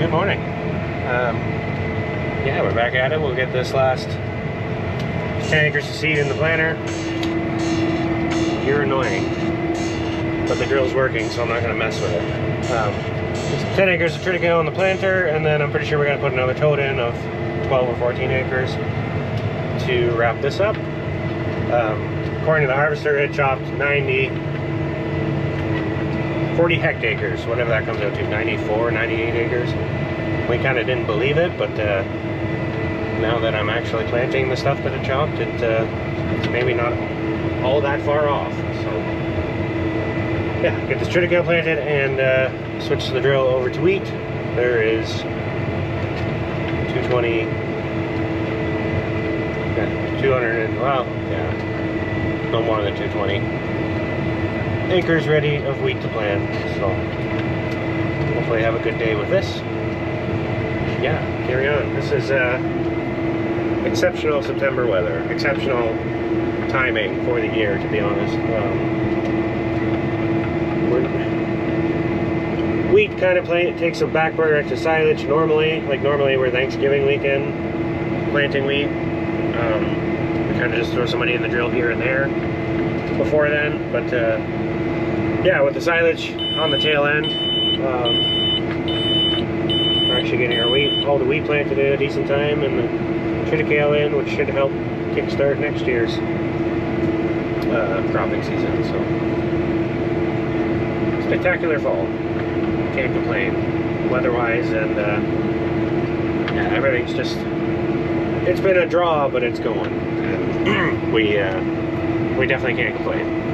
Good morning. Yeah, we're back at it. We'll get this last 10 acres of seed in the planter. You're annoying, but the drill's working, so I'm not going to mess with it. It's 10 acres of triticale in the planter, and then I'm pretty sure we're going to put another tote in of 12 or 14 acres to wrap this up. According to the harvester, it chopped 40 hectares, whatever that comes out to, 94, 98 acres. We kind of didn't believe it, but now that I'm actually planting the stuff that it chopped, it's maybe not all that far off. So yeah, get this triticale planted and switch the drill over to wheat. There is 220, yeah, 200 and, well, yeah, no more than 220 acres ready of wheat to plant. So hopefully have a good day with this. Yeah, carry on. This is exceptional September weather, exceptional timing for the year, to be honest. Wheat kind of takes a back burner to silage normally. Like normally we're Thanksgiving weekend planting wheat. We kind of just throw somebody in the drill here and there before then, but yeah, with the silage on the tail end, we're actually getting all the wheat planted in a decent time, and the triticale in, which should help kickstart next year's cropping season. So spectacular fall, can't complain weather-wise, and yeah, everything's just, it's been a draw, but it's going, and we definitely can't complain.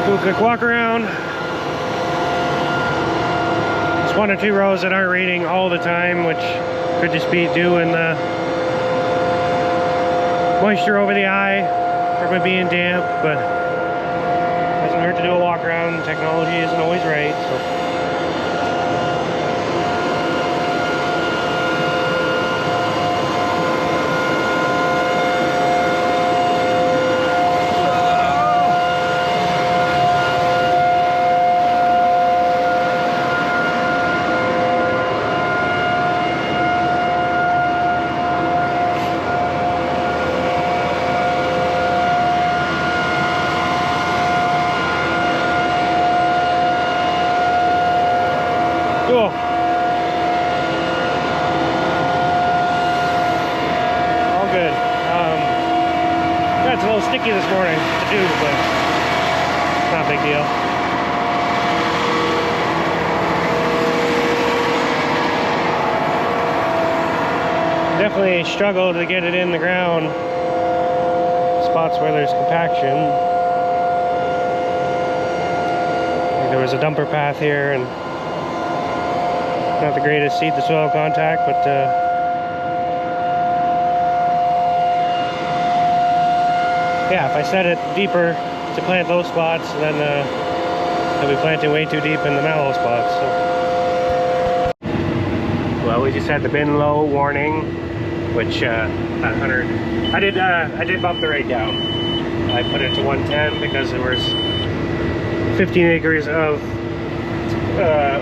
Do a quick walk around. There's 1 or 2 rows that aren't reading all the time, which could just be due in the moisture over the eye from it being damp, but it doesn't hurt to do a walk around. Technology isn't always right, so. Cool. All good. Yeah, it's a little sticky this morning to do, but not a big deal. Definitely struggled to get it in the ground. Spots where there's compaction. There was a dumper path here, and not the greatest seed to soil contact, but yeah, if I set it deeper to plant those spots, then I'll be planting way too deep in the mallow spots. So. Well, we just had the bin low warning, which at 100, I did bump the rate down. I put it to 110 because there was 15 acres of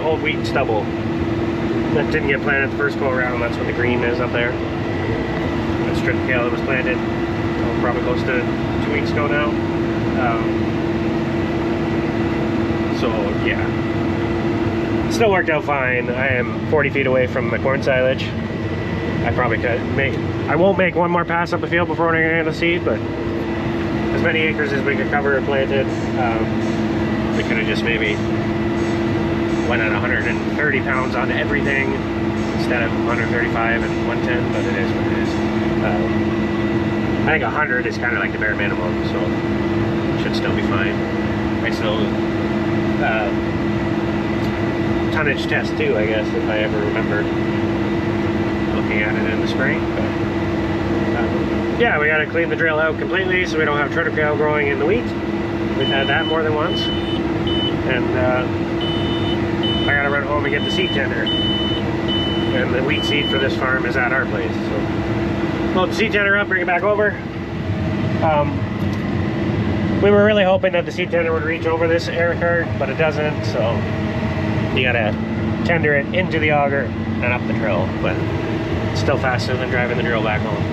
old wheat stubble that didn't get planted the first go around. That's when the green is up there. That's triticale that was planted probably close to 2 weeks ago now. So yeah, still worked out fine. I am 40 feet away from the corn silage. I probably could I won't make one more pass up the field before I get the seed, but as many acres as we could cover and planted, we could have just maybe went at 130 pounds on everything instead of 135 and 110, but it is what it is. I think 100 is kind of like the bare minimum, so it should still be fine. I still tonnage test too, I guess, if I ever remember looking at it in the spring. But yeah, we got to clean the drill out completely so we don't have triticale growing in the wheat. We've had that more than once, and I gotta run home and get the seed tender. And the wheat seed for this farm is at our place. So load the seed tender up, bring it back over. We were really hoping that the seed tender would reach over this air cart, but it doesn't, so You gotta tender it into the auger and up the drill, but it's still faster than driving the drill back home.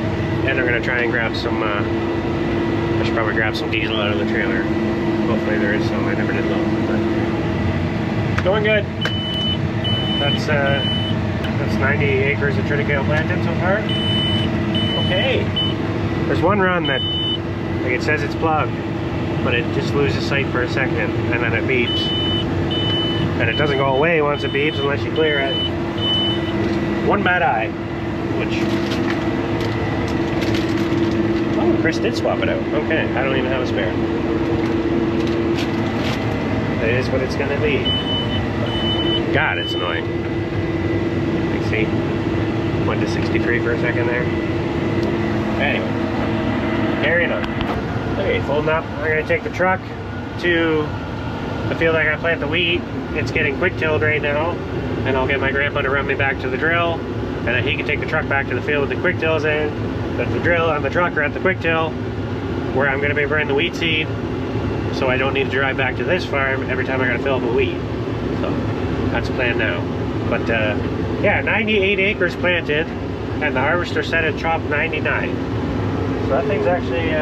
And I'm gonna try and grab some, I should probably grab some diesel out of the trailer. Hopefully there is some, I never did look, but it's going good. That's 90 acres of triticale planted so far. Okay. There's one run that, like it says it's plugged, but it just loses sight for a second, and then it beeps. And it doesn't go away once it beeps unless you clear it. One bad eye, which... Oh, Chris did swap it out. Okay, I don't even have a spare. That is what it's gonna be. God, it's annoying. You see? Went to 63 for a second there. Anyway, carrying on. Okay, folding up. I'm gonna take the truck to the field I gotta plant the wheat. It's getting quick tilled right now, and I'll get my grandpa to run me back to the drill, and then he can take the truck back to the field with the quick tills in. But the drill and the truck are at the quick till, where I'm gonna be burning the wheat seed, so I don't need to drive back to this farm every time I gotta fill up with wheat. So that's the plan now. But yeah, 98 acres planted, and the harvester said it chopped 99. So that thing's actually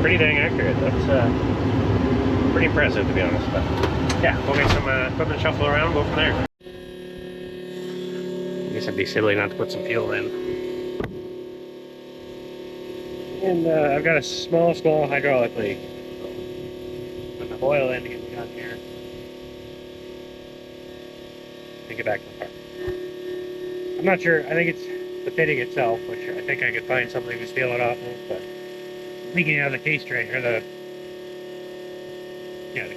pretty dang accurate. That's pretty impressive, to be honest. But yeah, we'll get some equipment shuffle around, go from there. I guess it'd be silly not to put some fuel in. And I've got a small hydraulic leak. So put the oil in to get me on here. And get back to the farm. I'm not sure, I think it's the fitting itself, which I think I could find something to steal it off of, but leaking out of the case drain, or the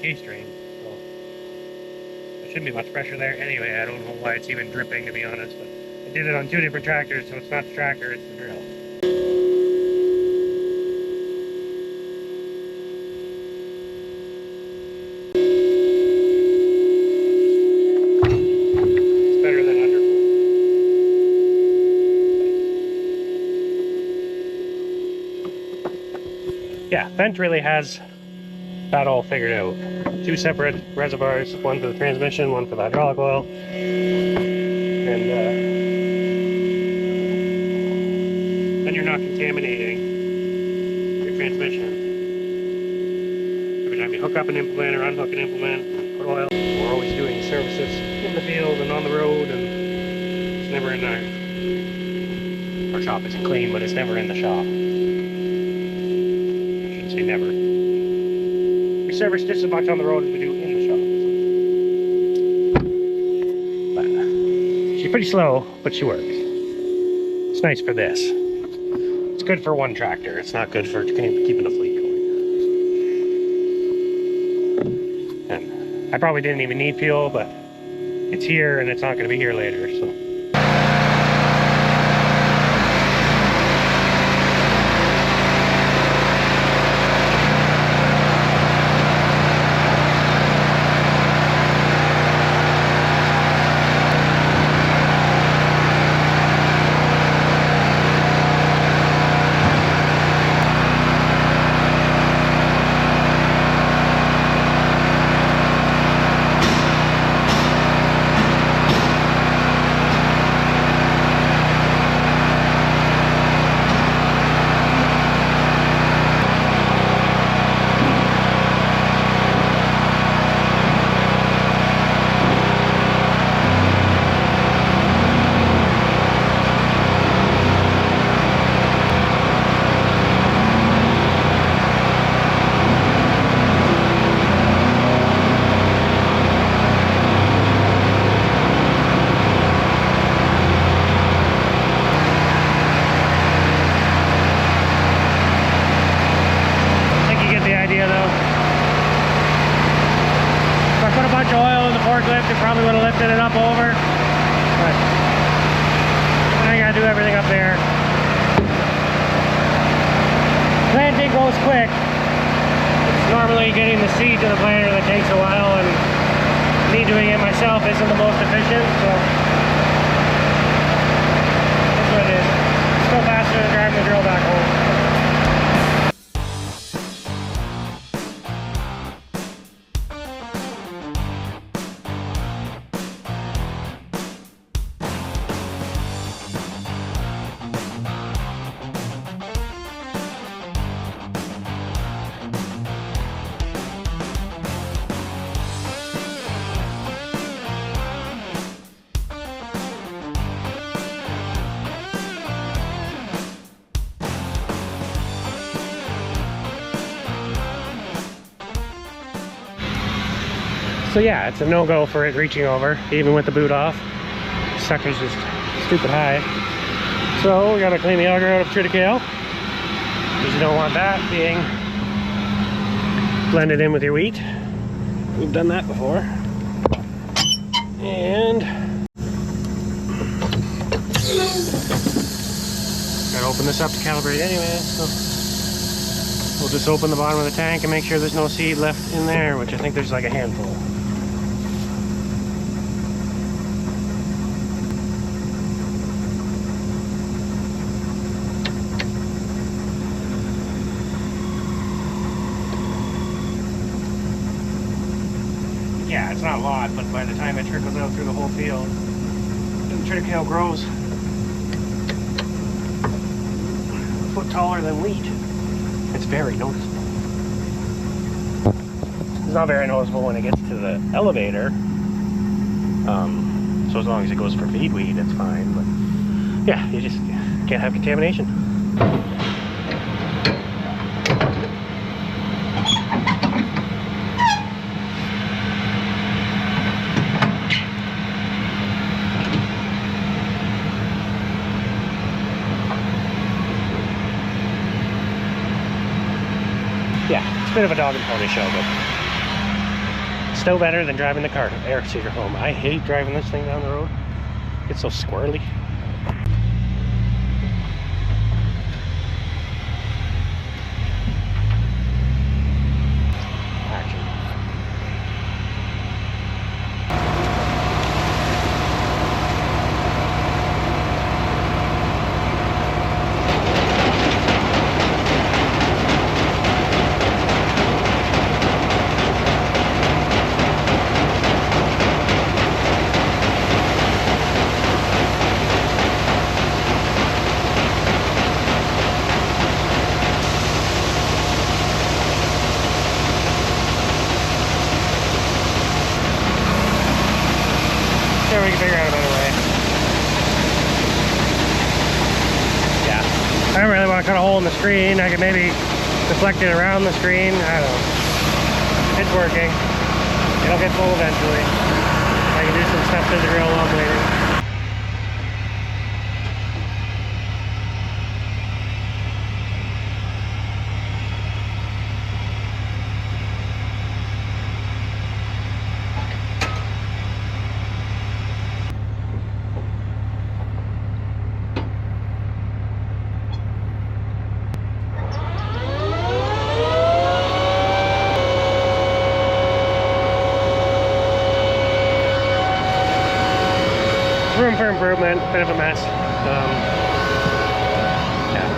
case drain, so there shouldn't be much pressure there. Anyway, I don't know why it's even dripping, to be honest, but I did it on 2 different tractors, so it's not the tractor, it's the drill. It's better than undercool. Yeah, Fendt really has that all figured out. 2 separate reservoirs, one for the transmission, one for the hydraulic oil. And then you're not contaminating your transmission. Every time you hook up an implement or unhook an implement, put oil. We're always doing services in the field and on the road, and it's never in our shop isn't clean, but it's never in the shop. I shouldn't say never. We service just as much on the road as we do in the shop. But she's pretty slow, but she works. It's nice for this. It's good for one tractor. It's not good for keeping the fleet going. And I probably didn't even need fuel, but it's here and it's not going to be here later, so. Forklift, it probably would have lifted it up over, but I gotta do everything up there. Planting goes quick. It's normally getting the seed to the planter that takes a while, and me doing it myself isn't the most efficient, so that's what it is. It's still faster than driving the drill back home. So yeah, it's a no-go for it reaching over, even with the boot off. Sucker's just stupid high. So we gotta clean the auger out of triticale, because you don't want that being blended in with your wheat. We've done that before. And gotta open this up to calibrate anyway, so we'll just open the bottom of the tank and make sure there's no seed left in there, which I think there's like a handful. Yeah, it's not a lot, but by the time it trickles out through the whole field, the triticale grows a foot taller than wheat. It's very noticeable. It's not very noticeable when it gets to the elevator. So as long as it goes for feed wheat, it's fine. But yeah, you just can't have contamination. Yeah, it's a bit of a dog and pony show, but still better than driving the car air seeder home. I hate driving this thing down the road. It's so squirrely. Sure, we can figure out a better way. Yeah. I don't really want to cut a hole in the screen. I could maybe deflect it around the screen. I don't know. It's working. It'll get full eventually. I can do some stuff to the grill while I'm waiting. Room for improvement, bit of a mess. Yeah.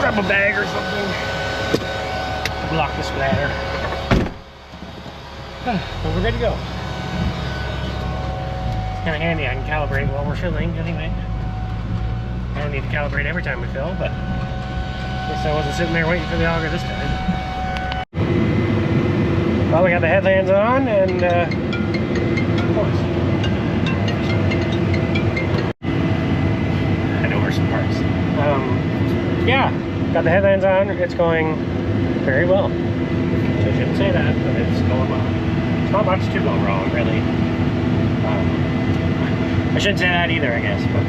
Grab a bag or something. Block the splatter. But we're good to go. It's kind of handy, I can calibrate while we're filling anyway. I don't need to calibrate every time we fill, but at least I wasn't sitting there waiting for the auger this time. Well, we got the headlamps on and of course. Parts. Yeah, got the headlamps on. It's going very well. So I shouldn't say that, but it's going well. It's not much to go wrong, really. I shouldn't say that either, I guess. But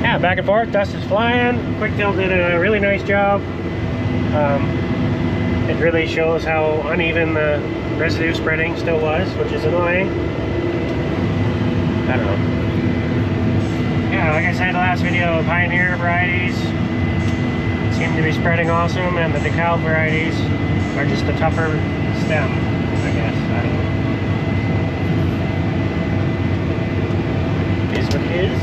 yeah, back and forth. Dust is flying. Quick Tilt did a really nice job. It really shows how uneven the residue spreading still was, which is annoying. I don't know. Yeah, like I said in the last video, Pioneer varieties seem to be spreading awesome, and the DeKalb varieties are just a tougher stem, I guess. I don't know. It is what it is.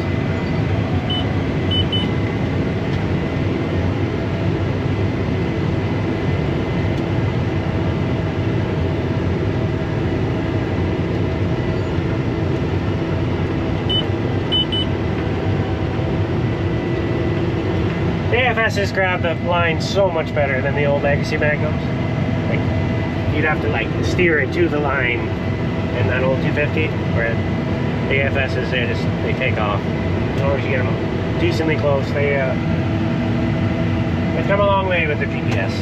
AFS has grabbed the line so much better than the old Legacy Magnums. Like, you'd have to like steer it to the line in that old 250, where the AFSs, they take off. As long as you get them decently close, they've come a long way with their GPS.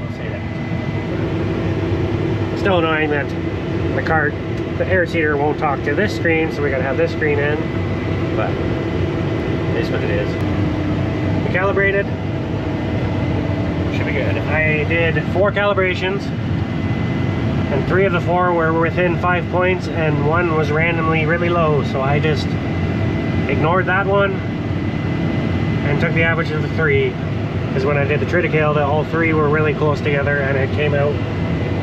I'll say that. Still annoying that the cart the air seeder won't talk to this screen, so we gotta have this screen in. But it is what it is. We calibrated. Should be good. I did 4 calibrations, and 3 of the 4 were within 5 points, and 1 was randomly really low. So I just ignored that one and took the average of the 3. Because when I did the triticale, all 3 were really close together, and it came out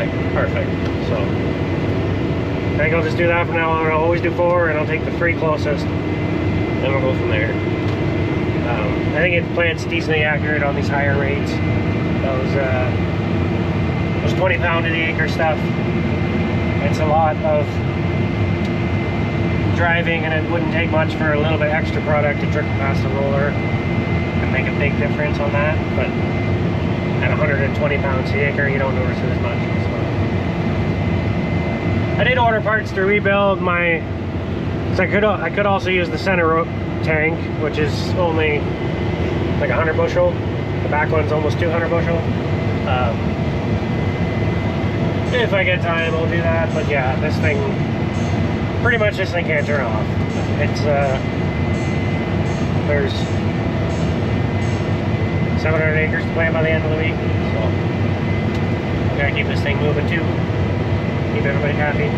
like perfect. So I think I'll just do that from now on. I'll always do 4, and I'll take the 3 closest, then we'll go from there. I think it plants decently accurate on these higher rates. Those 20 pound to the acre stuff, it's a lot of driving, and it wouldn't take much for a little bit extra product to trickle past the roller and make a big difference on that. But at 120 pounds the acre, you don't notice it as much. So I did order parts to rebuild my, so I could also use the center tank, which is only like 100 bushel. The back one's almost 200 bushel. If I get time, I'll do that. But yeah, this thing, pretty much this thing can't turn off. It's there's 700 acres to plant by the end of the week, so we gotta keep this thing moving too. Keep everybody happy.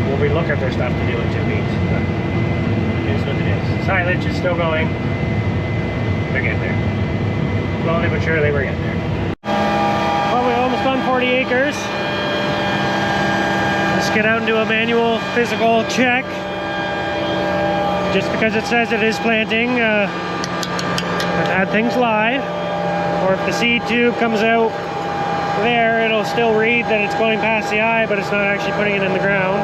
We'll be looking for stuff to do in 2 weeks, but it is what it is. Silage is still going. They're getting there. Slowly but surely we're getting there. Well, we've almost done 40 acres. Let's get out and do a manual physical check. Just because it says it is planting, I've had things lie. Or if the seed tube comes out there, it'll still read that it's going past the eye, but it's not actually putting it in the ground.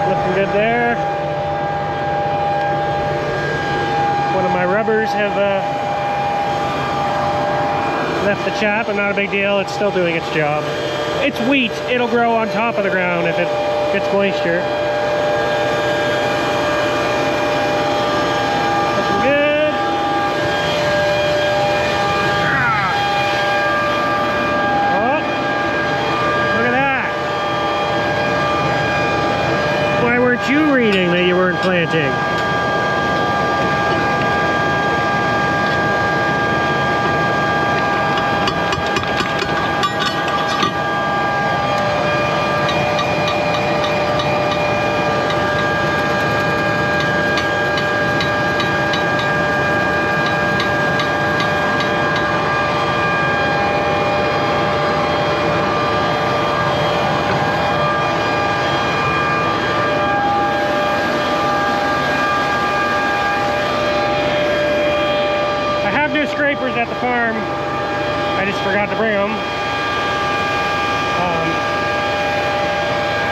Looking good there. One of my rubbers have left the chap, but not a big deal. It's still doing its job. It's wheat. It'll grow on top of the ground if it gets moisture. Looking good. Oh, look at that. Why weren't you reading that you weren't planting? At the farm, I just forgot to bring them.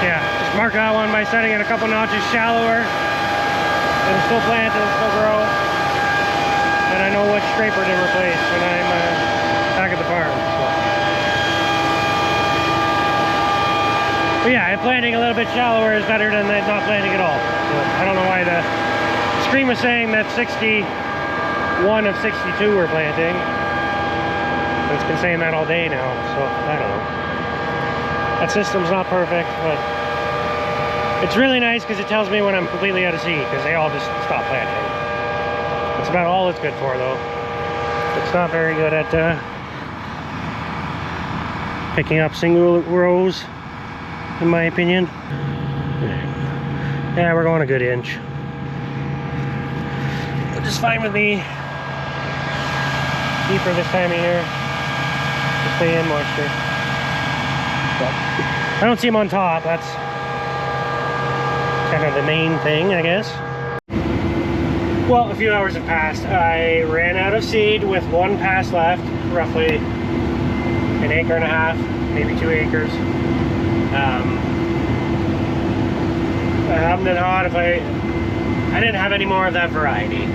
Yeah, just mark that one by setting it a couple notches shallower. It'll still plant, it'll still grow, and I know which scraper to replace when I'm back at the farm. So. But yeah, planting a little bit shallower is better than not planting at all. So I don't know why the screen was saying that 61 of 62 were planting. It's been saying that all day now, so I don't know. That system's not perfect, but it's really nice because it tells me when I'm completely out of seed, because they all just stop planting. That's about all it's good for, though. It's not very good at picking up single rows, in my opinion. Yeah, we're going a good inch. Just fine with me. Deeper this time of year to stay in moisture. But I don't see them on top. That's kind of the main thing, I guess. Well, a few hours have passed. I ran out of seed with 1 pass left, roughly an acre and a half, maybe 2 acres. I haven't been hot. If I didn't have any more of that variety.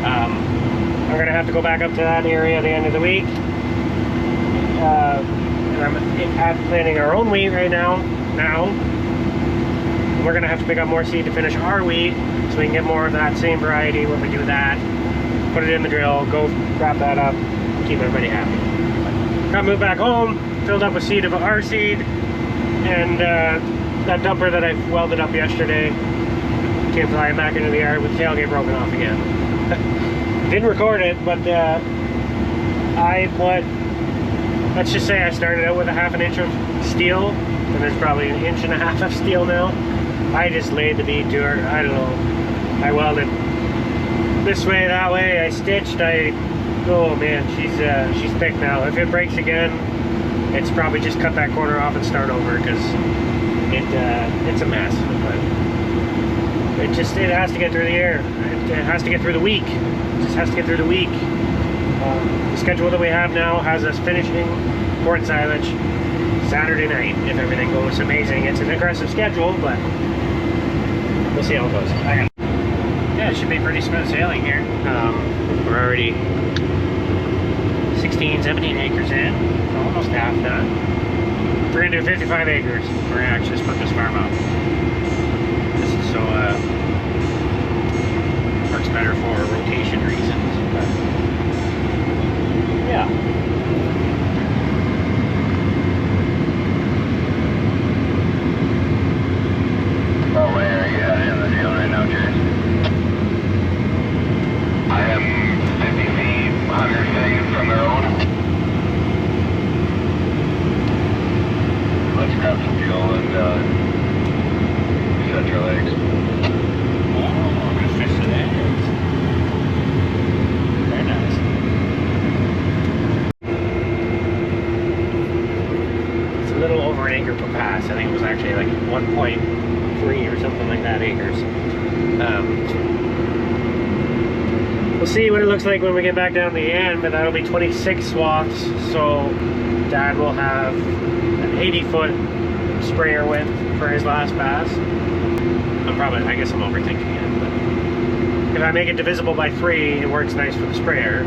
I'm gonna have to go back up to that area at the end of the week. And I'm planting our own wheat right now. We're gonna have to pick up more seed to finish our wheat, so we can get more of that same variety when we do that. Put it in the drill, go wrap that up, keep everybody happy. Got moved back home, filled up with seed of our seed, And that dumper that I welded up yesterday came flying back into the yard with the tailgate broken off again. Didn't record it, but let's just say I started out with a 1/2 inch of steel, and there's probably 1.5 inches of steel now. I just laid the bead to her. I don't know. I welded this way, that way. I stitched. Oh man, she's thick now. If it breaks again, it's probably just cut that corner off and start over, because it's a mess. But it has to get through the air. It has to get through the week. It just has to get through the week. The schedule that we have now has us finishing corn silage Saturday night, if everything goes amazing. It's an aggressive schedule, but we'll see how it goes. Yeah, it should be pretty smooth sailing here. We're already 16, 17 acres in, almost half done. We're gonna do 55 acres. We're gonna actually split this farm up. This is so works better for rotation reasons. But yeah. Oh, where are you at in the field right now, James? I am 50 feet, 100 feet from the road. Let's grab some fuel and set your legs. Oh, good fish for that. Very nice. It's a little over an acre per pass. I think it was actually like 1.3 or something like that acres. We'll see what it looks like when we get back down the end, but that'll be 26 swaths, so Dad will have an 80-foot sprayer width for his last pass. I guess I'm overthinking it, but if I make it divisible by 3, it works nice for the sprayer.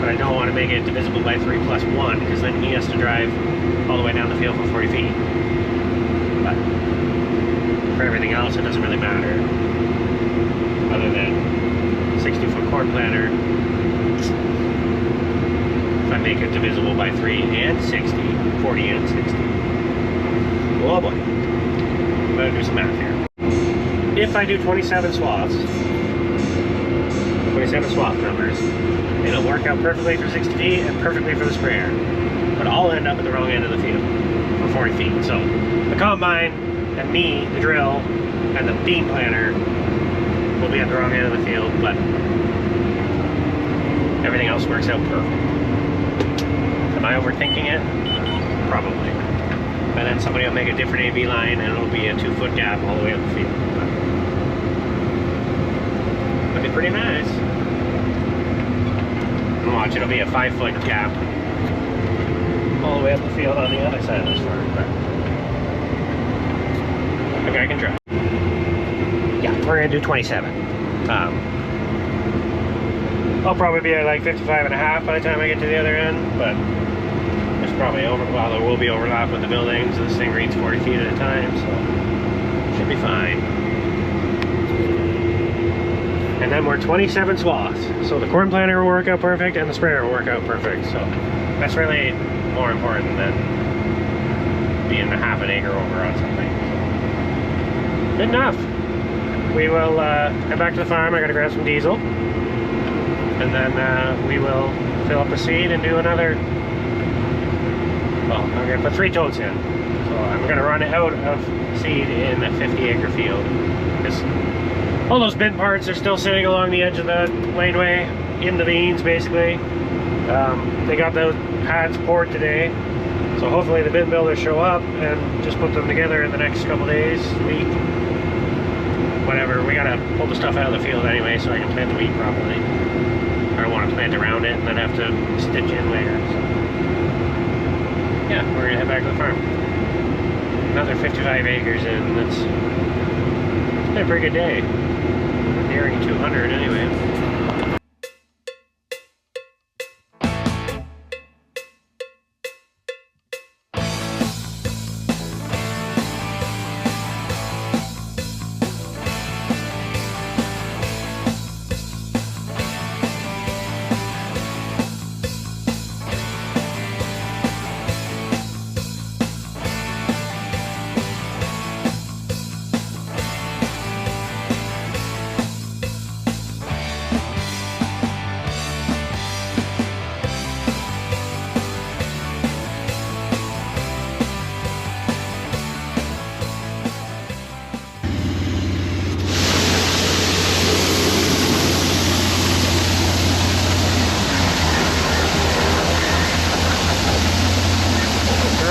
But I don't want to make it divisible by 3 plus 1, because then he has to drive all the way down the field for 40 feet. But for everything else, it doesn't really matter, other than 60-foot corn planter. If I make it divisible by 3 and 60, 40 and 60. Oh boy. I'm gonna do some math here. If I do 27 swaths, 27 swath numbers, it'll work out perfectly for 60 feet and perfectly for the sprayer. But I'll end up at the wrong end of the field for 40 feet. So the combine and me, the drill, and the bean planter will be at the wrong end of the field, but everything else works out perfect. Am I overthinking it? Probably. And then somebody will make a different AB line and it'll be a 2-foot gap all the way up the field. But it'll be pretty nice. And watch, it'll be a 5-foot gap all the way up the field on the other side of this farm. But okay, I can try. Yeah, we're gonna do 27. I'll probably be at like 55.5 by the time I get to the other end, but there's probably there will be overlap with the buildings. This thing reads 40 feet at a time, so should be fine. And then we're 27 swaths, so the corn planter will work out perfect and the sprayer will work out perfect. So that's really more important than being a 1/2 acre over on something. So, good enough. We will head back to the farm. I gotta grab some diesel. And then we will fill up the seed and do another. Well, I'm gonna put 3 totes in. So I'm gonna run out of seed in a 50-acre field. Because all those bin parts are still sitting along the edge of the laneway in the beans, basically. They got those pads poured today. So hopefully the bin builders show up and just put them together in the next couple days, week. Whatever, we gotta pull the stuff out of the field anyway so I can plant the wheat properly. I don't want to plant around it and then have to stitch in later. So. Yeah, we're gonna head back to the farm. Another 55 acres in. It's been a pretty good day. Nearing 200 anyway.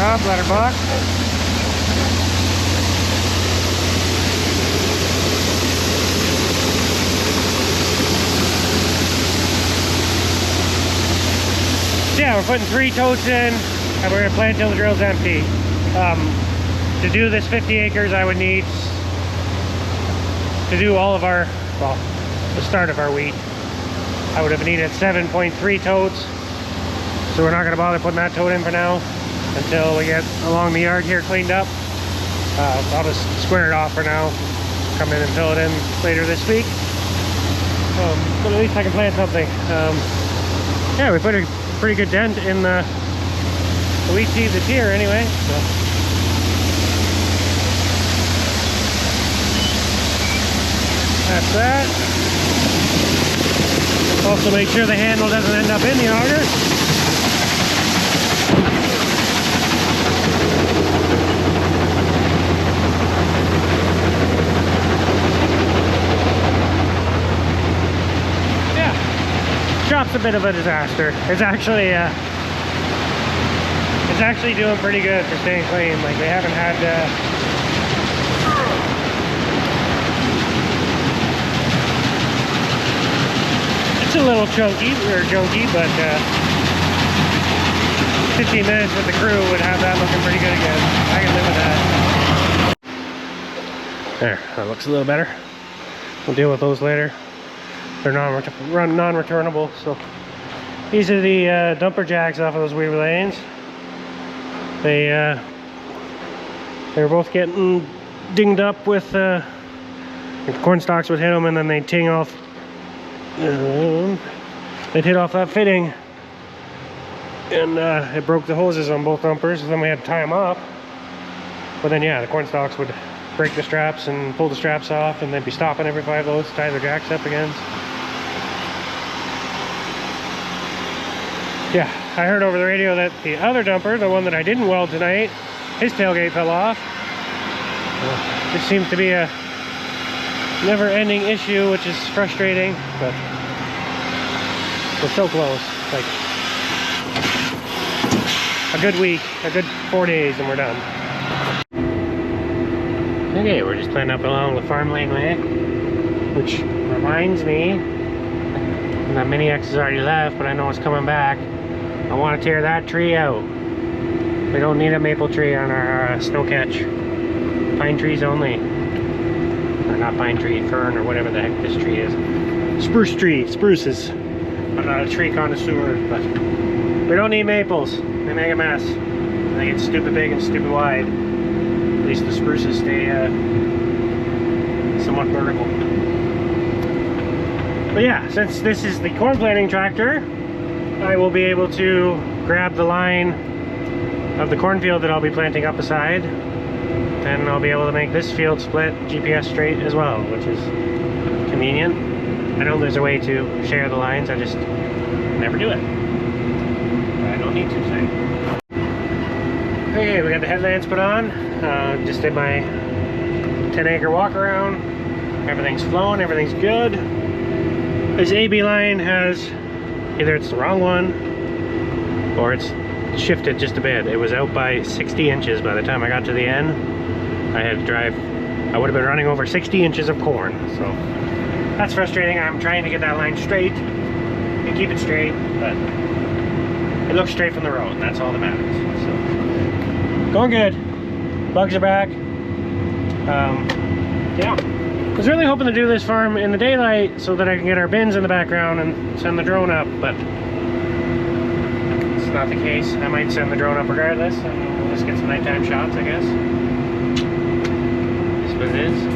up, let her buck. Yeah, we're putting 3 totes in, and we're gonna plant till the drill's empty. To do this 50 acres, I would need to do all of our, well, the start of our wheat. I would have needed 7.3 totes, so we're not gonna bother putting that tote in for now until we get along the yard here cleaned up. I'll just square it off for now, come in and fill it in later this week. But at least I can plant something. Yeah, we put a pretty good dent in the wheat seed that's here anyway. So. That's that. Also make sure the handle doesn't end up in the auger. Yeah, shop's a bit of a disaster. It's actually doing pretty good for staying clean. Like they haven't had it's a little chunky or junky, but 15 minutes with the crew would have that looking pretty good again. I can live with that. There, that looks a little better. We'll deal with those later. They're non-returnable, so these are the dumper jacks off of those weaver lanes. They were both getting dinged up with the corn stalks would hit them, and then they'd ting off. They'd hit off that fitting, and it broke the hoses on both dumpers. So then we had to tie them up. But then yeah, the corn stalks would break the straps and pull the straps off, and they'd be stopping every 5 loads to tie their jacks up again. Yeah, I heard over the radio that the other dumper, the one that I didn't weld tonight, his tailgate fell off. This seems to be a never-ending issue, which is frustrating, but we're so close. Like a good week, a good 4 days, and we're done. Okay, we're just planting up along the farm laneway, which reminds me, that mini X is already left, but I know it's coming back. I want to tear that tree out. We don't need a maple tree on our snow catch. Pine trees only. Or not pine tree, fern, or whatever the heck this tree is. Spruce tree, spruces. I'm not a tree connoisseur, but we don't need maples. They make a mess. They get stupid big and stupid wide. At least the spruces stay somewhat vertical. But yeah, since this is the corn planting tractor, I will be able to grab the line of the cornfield that I'll be planting up beside, and I'll be able to make this field split GPS straight as well, which is convenient. I know there's a way to share the lines, I just never do it. But I don't need to today. Okay, we got the headlamps put on. Just did my 10-acre walk around. Everything's flowing, everything's good. This AB line has, either it's the wrong one or it's shifted just a bit. It was out by 60 inches by the time I got to the end. I had to drive, I would have been running over 60 inches of corn, so that's frustrating. I'm trying to get that line straight and keep it straight, but it looks straight from the road, and that's all that matters. So, going good. Bugs are back. Yeah. I was really hoping to do this farm in the daylight so that I can get our bins in the background and send the drone up, but it's not the case. I might send the drone up regardless, and we'll just get some nighttime shots, I guess. That's what it is.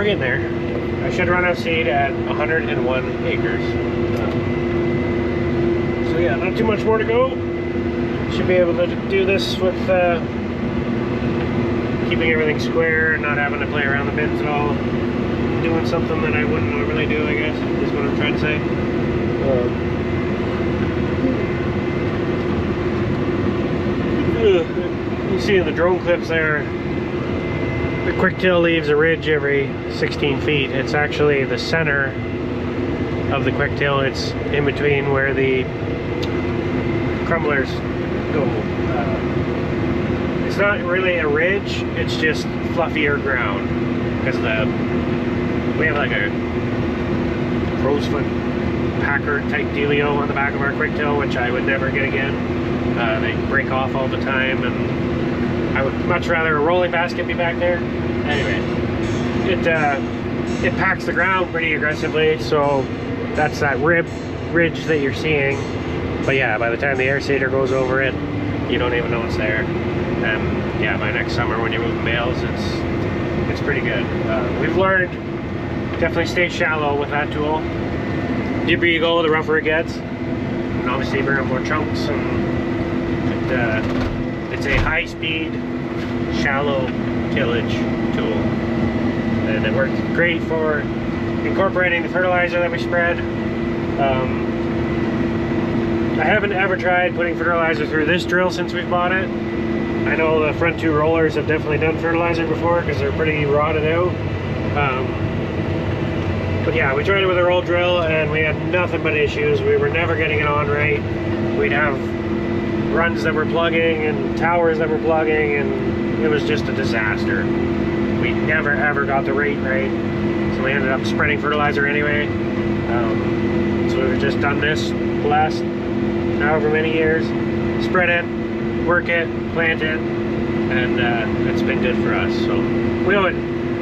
we're getting there. I should run out of seed at 101 acres. So yeah, not too much more to go. Should be able to do this with keeping everything square and not having to play around the bins at all. Doing something that I wouldn't normally do, I guess, is what I'm trying to say. You see in the drone clips there, the quick-tail leaves a ridge every 16 feet. It's actually the center of the quick-tail. It's in between where the crumblers go. It's not really a ridge, it's just fluffier ground. Because we have like a crow's foot packer type dealio on the back of our quick-tail, which I would never get again. They break off all the time, and I would much rather a rolling basket be back there. Anyway, it packs the ground pretty aggressively, so that's that ridge that you're seeing. But yeah, by the time the air seeder goes over it, you don't even know it's there. And yeah, by next summer when you move the bales, it's pretty good. We've learned definitely stay shallow with that tool. The deeper you go, the rougher it gets, and obviously you bring up more chunks. And it's a high-speed, shallow tillage tool, and it works great for incorporating the fertilizer that we spread. I haven't ever tried putting fertilizer through this drill since we've bought it. I know the front two rollers have definitely done fertilizer before because they're pretty rotted out. But yeah, we tried it with our old drill and we had nothing but issues. We were never getting it on right. We'd have runs that were plugging and towers that were plugging, and it was just a disaster. We never ever got the rate right, so we ended up spreading fertilizer anyway. So we've just done this the last however many years, spread it, work it, plant it, and it's been good for us. So we know it.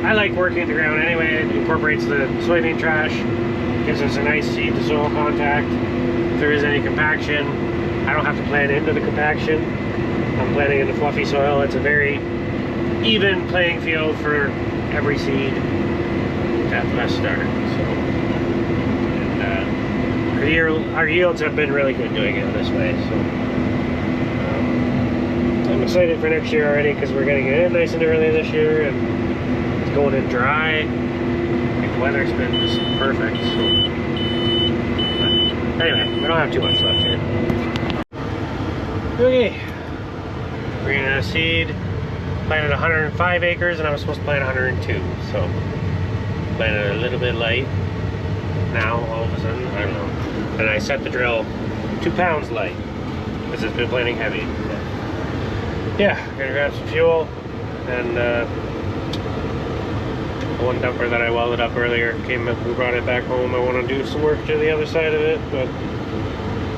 I like working the ground anyway. It incorporates the soybean trash, gives us a nice seed to soil contact. If there is any compaction, I don't have to plant into the compaction. I'm planting into fluffy soil. It's a very even playing field for every seed at the best start. So, and our yields have been really good doing it this way. So I'm excited for next year already because we're getting it in nice and early this year, and it's going in dry. The weather's been just perfect. So anyway, we don't have too much left here. Okay, bringing in a seed. Planted 105 acres and I was supposed to plant 102, so planted a little bit light. Now all of a sudden, I don't know. And I set the drill 2 pounds light because it's been planting heavy. Yeah, gonna grab some fuel and one dumper that I welded up earlier we brought it back home. I want to do some work to the other side of it, but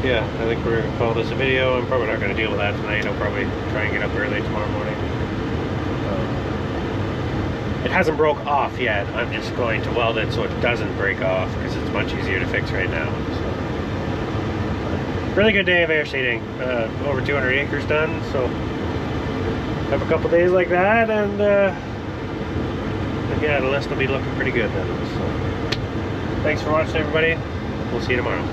yeah, I think we're gonna call this a video. I'm probably not gonna deal with that tonight. I'll probably try and get up early tomorrow morning. It hasn't broke off yet. I'm just going to weld it so it doesn't break off because it's much easier to fix right now. So, really good day of air seeding. Over 200 acres done, so have a couple days like that, and yeah, the list will be looking pretty good then. So, thanks for watching, everybody. We'll see you tomorrow.